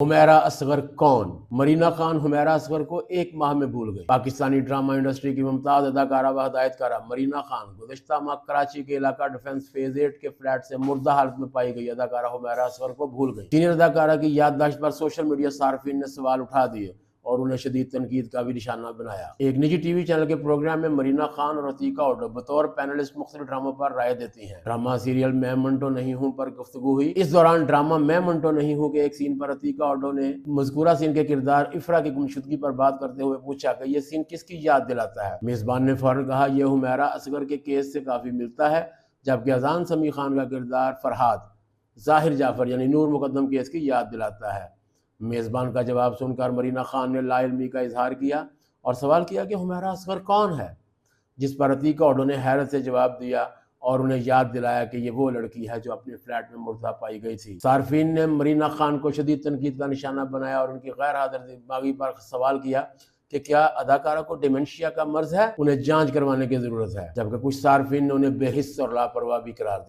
हुमैरा असगर कौन? मरीना खान हुमैरा असगर को एक माह में भूल गई। पाकिस्तानी ड्रामा इंडस्ट्री की मुमताज अदाकारा व हदायतकारा मरीना खान गुज़श्ता माह कराची के इलाका डिफेंस फेज 8 के फ्लैट से मुर्दा हालत में पाई गई अदाकारा हुमैरा असगर को भूल गई। सीनियर अदाकारा की याददाश्त पर सोशल मीडिया सार्फिन ने सवाल उठा दिए और उन्हें शदीद तनकीद का भी निशाना बनाया। एक निजी टीवी चैनल के प्रोग्राम में मरीना खान और अतीका ओडो बतौर पैनलिस्ट मुख्तलिफ ड्रामों पर राय देती हैं। ड्रामा सीरियल मैं मंटो नहीं हूँ पर गुफ्तगू हुई। इस दौरान ड्रामा मैं मंटो नहीं हूँ के एक सीन पर अतीका ओडो ने मज़कूरा सीन के किरदार इफ्रा की गुमशुदगी पर बात करते हुए पूछा कि यह सीन किसकी याद दिलाता है। मेजबान ने फौरन कहा यह हुमैरा असगर के केस से काफी मिलता है, जबकि अजान समी खान का किरदार फरहाद जाहिर जाफर यानी नूर मुकद्दम केस की याद दिलाता है। मेज़बान का जवाब सुनकर मरीना खान ने लाइल्मी का इजहार किया और सवाल किया कि हुमैरा असगर कौन है, जिस पर अतीका ओडो ने हैरत से जवाब दिया और उन्हें याद दिलाया कि ये वो लड़की है जो अपने फ्लैट में मुर्दा पाई गई थी। सार्फिन ने मरीना खान को शदीद तनकीद का निशाना बनाया और उनकी गैर हाजिर दिमागी पर सवाल किया कि क्या अदाकारा को डिमेंशिया का मर्ज है, उन्हें जांच करवाने की जरूरत है, जबकि कुछ सार्फिन ने उन्हें बेहिस्स और लापरवाह भी करार दिया।